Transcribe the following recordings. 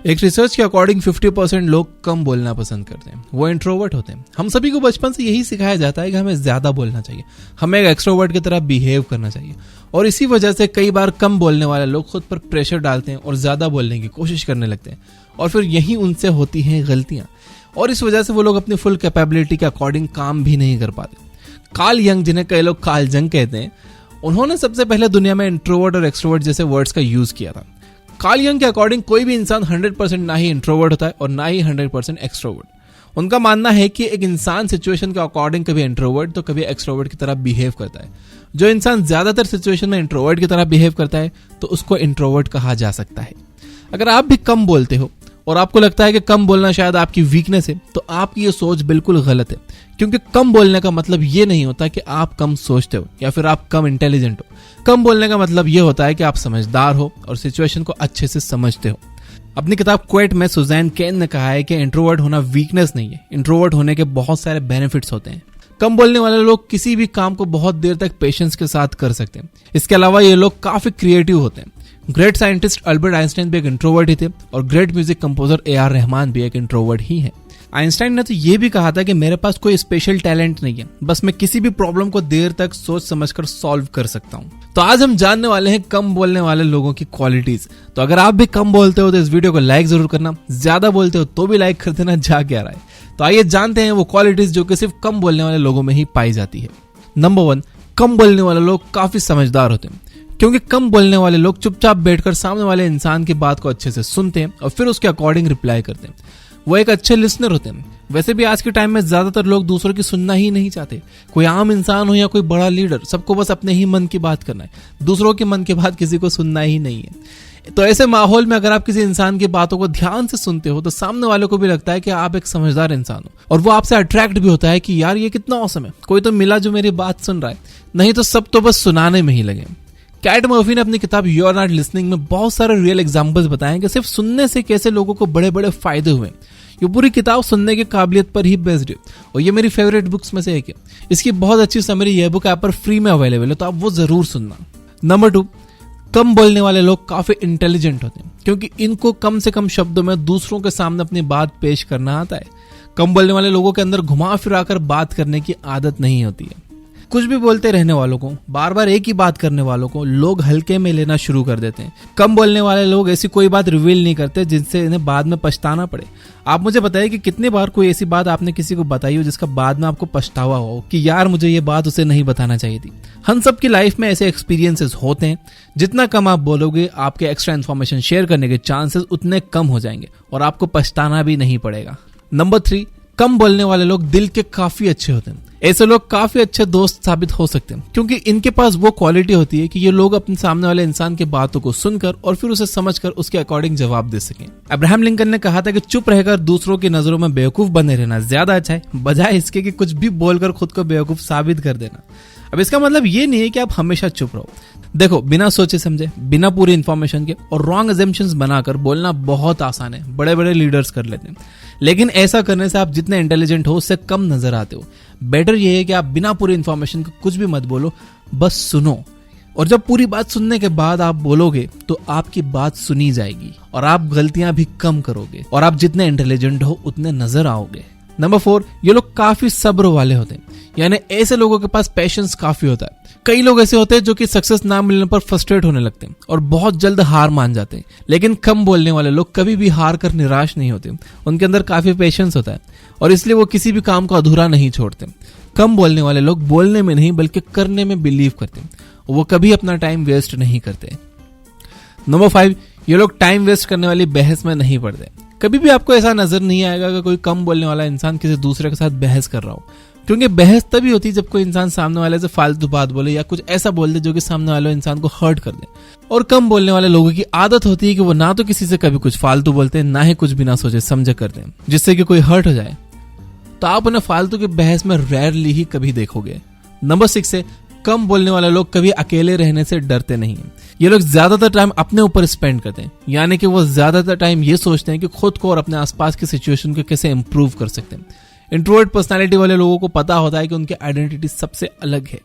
एक रिसर्च के अकॉर्डिंग 50% लोग कम बोलना पसंद करते हैं, वो इंट्रोवर्ट होते हैं। हम सभी को बचपन से यही सिखाया जाता है कि हमें ज्यादा बोलना चाहिए, हमें एक एक्सट्रोवर्ट की तरह बिहेव करना चाहिए, और इसी वजह से कई बार कम बोलने वाले लोग खुद पर प्रेशर डालते हैं और ज्यादा बोलने की कोशिश करने लगते हैं, और फिर यही उनसे होती हैं गलतियां, और इस वजह से वो लोग अपनी फुल कैपेबिलिटी के अकॉर्डिंग काम भी नहीं कर पाते। कार्ल यंग, जिन्हें कई लोग कार्ल जंग कहते हैं, उन्होंने सबसे पहले दुनिया में इंट्रोवर्ट और एक्सट्रोवर्ट जैसे वर्ड्स का यूज किया था। कार्ल यंग के अकॉर्डिंग कोई भी इंसान 100% ना ही इंट्रोवर्ट होता है और ना ही 100% एक्सट्रोवर्ट। उनका मानना है कि एक इंसान सिचुएशन के अकॉर्डिंग कभी इंट्रोवर्ट तो कभी एक्सट्रोवर्ट की तरह बिहेव करता है। जो इंसान ज्यादातर सिचुएशन में इंट्रोवर्ट की तरह बिहेव करता है तो उसको इंट्रोवर्ट कहा जा सकता है। अगर आप भी कम बोलते हो और आपको लगता है कि कम बोलना शायद आपकी वीकनेस है, तो आपकी ये सोच बिल्कुल गलत है, क्योंकि कम बोलने का मतलब ये नहीं होता कि आप कम सोचते हो या फिर आप कम इंटेलिजेंट हो। कम बोलने का मतलब ये होता है कि आप समझदार हो और सिचुएशन को अच्छे से समझते हो। अपनी किताब क्वेट में सुजैन केन ने कहा है कि इंट्रोवर्ट होना वीकनेस नहीं है, इंट्रोवर्ट होने के बहुत सारे बेनिफिट्स होते हैं। कम बोलने वाले लोग किसी भी काम को बहुत देर तक पेशेंस के साथ कर सकते हैं। इसके अलावा ये लोग काफी क्रिएटिव होते हैं। ग्रेट साइंटिस्ट अल्बर्ट आइंस्टाइन भी एक इंट्रोवर्ट ही थे, और great music composer AR. Rahman भी एक इंट्रोवर्ट ही है। आइंस्टाइन ने तो ये भी कहा था कि मेरे पास कोई स्पेशल टैलेंट नहीं है, बस मैं किसी भी प्रॉब्लम को देर तक सोच समझकर सॉल्व कर सकता हूँ। तो आज हम जानने वाले हैं कम बोलने वाले लोगों की क्वालिटीज। तो अगर आप भी कम बोलते हो तो इस वीडियो को लाइक जरूर करना, ज्यादा बोलते हो तो भी लाइक कर देना, जा क्या रहा है। तो आइए जानते हैं वो क्वालिटीज जो कि सिर्फ कम बोलने वाले लोगों में ही पाई जाती है। नंबर 1, कम बोलने वाले लोग काफी समझदार होते हैं, क्योंकि कम बोलने वाले लोग चुपचाप बैठकर सामने वाले इंसान की बात को अच्छे से सुनते हैं और फिर उसके अकॉर्डिंग रिप्लाई करते हैं। वो एक अच्छे लिसनर होते हैं। वैसे भी आज के टाइम में ज्यादातर लोग दूसरों की सुनना ही नहीं चाहते। कोई आम इंसान हो या कोई बड़ा लीडर, सबको बस अपने ही मन की बात करना है, दूसरों के मन की बात किसी को सुनना ही नहीं है। तो ऐसे माहौल में अगर आप किसी इंसान की बातों को ध्यान से सुनते हो तो सामने वाले को भी लगता है कि आप एक समझदार इंसान हो, और वो आपसे अट्रैक्ट भी होता है कि यार ये कितना औसम है, कोई तो मिला जो मेरी बात सुन रहा है, नहीं तो सब तो बस सुनाने में ही लगे। कैट मर्फी ने अपनी किताब यू आर नॉट लिसनिंग में बहुत सारे रियल एग्जांपल्स बताए कि सिर्फ सुनने से कैसे लोगों को बड़े बड़े फायदे हुए। ये पूरी किताब सुनने की काबिलियत पर ही बेस्ड है, और ये मेरी फेवरेट बुक्स में से एक है। इसकी बहुत अच्छी समरी ये बुक ऐप पर फ्री में अवेलेबल है, तो आप वो जरूर सुनना। नंबर 2, कम बोलने वाले लोग काफी इंटेलिजेंट होते हैं, क्योंकि इनको कम से कम शब्दों में दूसरों के सामने अपनी बात पेश करना आता है। कम बोलने वाले लोगों के अंदर घुमा फिरा कर बात करने की आदत नहीं होती है। कुछ भी बोलते रहने वालों को, बार बार एक ही बात करने वालों को लोग हल्के में लेना शुरू कर देते हैं। कम बोलने वाले लोग ऐसी कोई बात रिवील नहीं करते जिनसे इन्हें बाद में पछताना पड़े। आप मुझे बताइए कि कितनी बार कोई ऐसी बात आपने किसी को बताई हो जिसका बाद में आपको पछतावा हो कि यार मुझे ये बात उसे नहीं बताना चाहिए थी। हम सब की लाइफ में ऐसे एक्सपीरियंसेस होते हैं। जितना कम आप बोलोगे, आपके एक्स्ट्रा इन्फॉर्मेशन शेयर करने के चांसेस उतने कम हो जाएंगे और आपको पछताना भी नहीं पड़ेगा। नंबर 3, कम बोलने वाले लोग दिल के काफी अच्छे होते हैं। ऐसे लोग काफी अच्छे दोस्त साबित हो सकते हैं, क्योंकि इनके पास वो क्वालिटी होती है कि ये लोग अपने सामने वाले इंसान की बातों को सुनकर और फिर उसे समझकर उसके अकॉर्डिंग जवाब दे सकें। अब्राहम लिंकन ने कहा था कि चुप रहकर दूसरों की नजरों में बेवकूफ बने रहना ज्यादा अच्छा है, बजाय इसके कि कुछ भी बोलकर खुद को बेवकूफ साबित कर देना। अब इसका मतलब ये नहीं है कि आप हमेशा चुप रहो। देखो, बिना सोचे समझे, बिना पूरी इन्फॉर्मेशन के और रॉन्ग अजम्पशंस बनाकर बोलना बहुत आसान है, बड़े बड़े लीडर्स कर लेते हैं। लेकिन ऐसा करने से आप जितने इंटेलिजेंट हो उससे कम नजर आते हो। बेटर ये है कि आप बिना पूरी इन्फॉर्मेशन के कुछ भी मत बोलो, बस सुनो, और जब पूरी बात सुनने के बाद आप बोलोगे तो आपकी बात सुनी जाएगी और आप गलतियां भी कम करोगे, और आप जितने इंटेलिजेंट हो उतने नजर आओगे। नंबर 4, ये लोग काफी सब्र वाले होते हैं, यानी ऐसे लोगों के पास पेशेंस काफी होता है। कई लोग ऐसे होते हैं जो कि सक्सेस ना मिलने पर फ्रस्ट्रेट होने लगते हैं और बहुत जल्द हार मान जाते हैं, लेकिन कम बोलने वाले लोग कभी भी हार कर निराश नहीं होते। उनके अंदर काफी पेशेंस होता है और इसलिए वो किसी भी काम को अधूरा नहीं छोड़ते। कम बोलने वाले लोग बोलने में नहीं बल्कि करने में बिलीव करते हैं, वो कभी अपना टाइम वेस्ट नहीं करते। नंबर 5, ये लोग टाइम वेस्ट करने वाली बहस में नहीं पड़ते। कभी भी आपको ऐसा नजर नहीं आएगा कि कोई कम बोलने वाला इंसान किसी दूसरे के साथ बहस कर रहा हो, क्योंकि बहस तभी होती है जब कोई इंसान सामने वाले से फालतू बात बोले या कुछ ऐसा बोल दे जो कि सामने वाले इंसान को हर्ट कर दे। और कम बोलने वाले लोगों की आदत होती है कि वो ना तो किसी से कभी कुछ फालतू बोलते हैं, ना ही कुछ बिना सोचे समझे करते हैं जिससे कि कोई हर्ट हो जाए। तो आप उन्हें फालतू की बहस में रेयरली ही कभी देखोगे। नंबर 6 है, कम बोलने वाले लोग कभी अकेले रहने से डरते नहीं हैं। ये लोग ज्यादातर टाइम अपने ऊपर स्पेंड करते हैं, यानी कि वो ज्यादातर टाइम ये सोचते हैं कि खुद को और अपने आसपास की सिचुएशन को कैसे इंप्रूव कर सकते हैं। इंट्रोवर्ट पर्सनालिटी वाले लोगों को पता होता है कि उनकी आइडेंटिटी सबसे अलग है।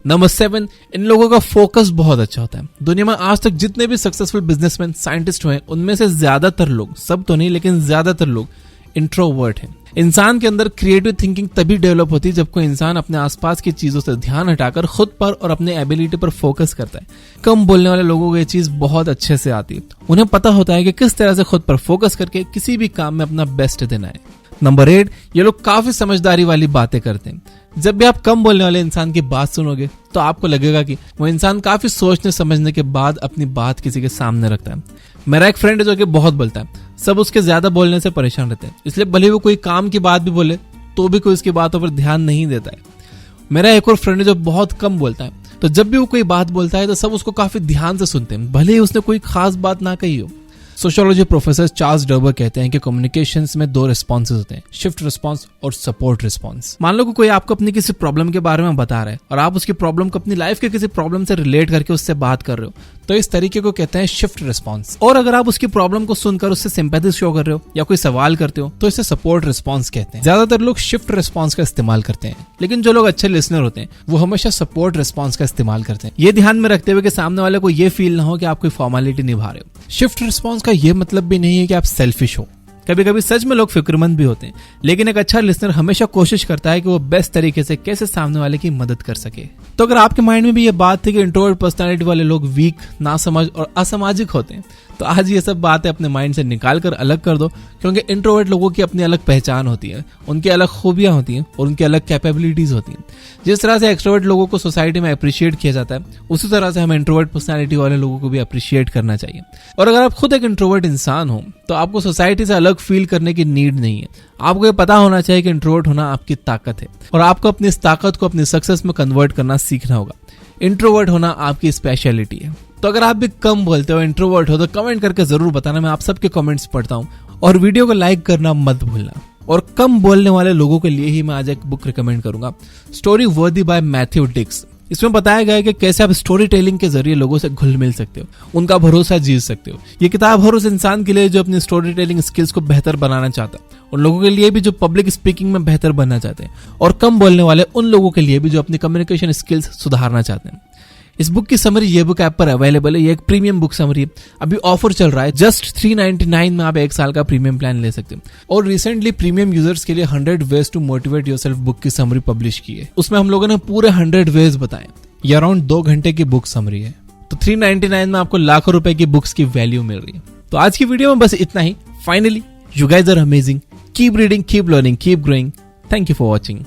नंबर 7, इन लोगों का फोकस बहुत अच्छा होता है। दुनिया में आज तक जितने भी सक्सेसफुल बिजनेसमैन, साइंटिस्ट हुए, उनमें से ज्यादातर लोग, सब तो नहीं लेकिन ज्यादातर लोग इंट्रोवर्ट हैं। इंसान के अंदर क्रिएटिव थिंकिंग तभी डेवलप होती है जब कोई इंसान अपने आसपास की चीजों से ध्यान हटाकर खुद पर और अपने एबिलिटी पर फोकस करता है। कम बोलने वाले लोगों को ये चीज बहुत अच्छे से आती है। उन्हें पता होता है कि किस तरह से खुद पर फोकस करके किसी भी काम में अपना बेस्ट देना है। नंबर 8, ये लोग काफी समझदारी वाली बातें करते हैं। जब भी आप कम बोलने वाले इंसान की बात सुनोगे तो आपको लगेगा कि वो इंसान काफी सोचने समझने के बाद अपनी बात किसी के सामने रखता है। मेरा एक फ्रेंड है जो कि बहुत बोलता है, सब उसके ज्यादा बोलने से परेशान रहते हैं, इसलिए भले वो कोई काम की बात भी बोले तो भी कोई उसकी बातों पर ध्यान नहीं देता है। मेरा एक और फ्रेंड है जो बहुत कम बोलता है, तो जब भी वो कोई बात बोलता है तो सब उसको काफी ध्यान से सुनते हैं, भले ही उसने कोई खास बात ना कही हो। सोशियोलॉजी प्रोफेसर चार्ल्स डर्बर कहते हैं कि कम्युनिकेशंस में 2 रिस्पॉन्सेज होते हैं, शिफ्ट रिस्पॉन्स और सपोर्ट रिस्पॉन्स। मान लो कि कोई आपको अपनी किसी प्रॉब्लम के बारे में बता रहा है और आप उसकी प्रॉब्लम को अपनी लाइफ के किसी प्रॉब्लम से रिलेट करके उससे बात कर रहे हो, तो इस तरीके को कहते हैं शिफ्ट रिस्पॉन्स। और अगर आप उसकी प्रॉब्लम को सुनकर उससे सिंपैथी शो कर रहे हो या कोई सवाल करते हो तो इसे सपोर्ट रिस्पॉन्स कहते हैं। ज्यादातर लोग शिफ्ट रिस्पॉन्स का इस्तेमाल करते हैं, लेकिन जो लोग अच्छे लिसनर होते हैं वो हमेशा सपोर्ट रिस्पॉन्स का इस्तेमाल करते हैं, ये ध्यान में रखते हुए कि सामने वाले को ये फील ना हो कि आप कोई फॉर्मेलिटी निभा रहे हो। शिफ्ट रिस्पॉन्स का ये मतलब भी नहीं है कि आप सेल्फिश हो। कभी कभी सच में लोग फिक्रमंद भी होते हैं, लेकिन एक अच्छा लिसनर हमेशा कोशिश करता है कि वो बेस्ट तरीके से कैसे सामने वाले की मदद कर सके। तो अगर आपके माइंड में भी ये बात थी कि इंट्रोवर्ट पर्सनालिटी वाले लोग वीक, नासमझ और असामाजिक होते हैं, तो आज ये सब बातें अपने माइंड से निकाल कर अलग कर दो, क्योंकि इंट्रोवर्ट लोगों की अपनी अलग पहचान होती है, उनकी अलग खूबियां होती हैं और उनकी अलग कैपेबिलिटीज होती हैं। जिस तरह से एक्सट्रोवर्ट लोगों को सोसाइटी में अप्रिशिएट किया जाता है, उसी तरह से हमें इंट्रोवर्ट पर्सनालिटी वाले लोगों को भी अप्रिशिएट करना चाहिए। और अगर आप खुद एक इंट्रोवर्ट इंसान हो तो आपको सोसाइटी से अलग फील करने की नीड नहीं है। आपको ये पता होना चाहिए कि इंट्रोवर्ट होना आपकी ताकत है और आपको अपनी इस ताकत को अपनी सक्सेस में कन्वर्ट करना सीखना होगा। इंट्रोवर्ट होना आपकी स्पेशलिटी है। तो अगर आप भी कम बोलते हो, इंट्रोवर्ट हो, तो कमेंट करके जरूर बताना, मैं आप सबके कमेंट्स पढ़ता हूँ। और वीडियो को लाइक करना मत भूलना। और कम बोलने वाले लोगों के लिए ही मैं आज एक बुक रिकमेंड करूंगा, स्टोरी वर्दी बाय मैथ्यू डिक्स। इसमें बताया गया है कि कैसे आप स्टोरी टेलिंग के जरिए लोगों से घुल मिल सकते हो, उनका भरोसा जीत सकते हो। ये किताब हर उस इंसान के लिए जो अपनी स्टोरी टेलिंग स्किल्स को बेहतर बनाना चाहता है, उन लोगों के लिए भी जो पब्लिक स्पीकिंग में बेहतर बनना चाहते हैं, और कम बोलने वाले उन लोगों के लिए भी जो अपनी कम्युनिकेशन स्किल्स सुधारना चाहते हैं। इस बुक की समरी ये बुक ऐप पर अवेलेबल है। ये एक प्रीमियम बुक समरी है, अभी ऑफर चल रहा है, जस्ट 399 में आप 1 साल का प्रीमियम प्लान ले सकते हो। और रिसेंटली प्रीमियम यूजर्स के लिए 100 ways to motivate yourself book की समरी पब्लिश की है। उसमें हम लोगों ने पूरे 100 वेज बताए। ये अराउंड 2 घंटे की बुक समरी है। तो 399 में आपको लाखों रुपए की बुक्स की वैल्यू मिल रही है। तो आज की वीडियो में बस इतना ही। Finally, you guys are amazing, keep reading, keep learning, keep growing. Thank you for watching.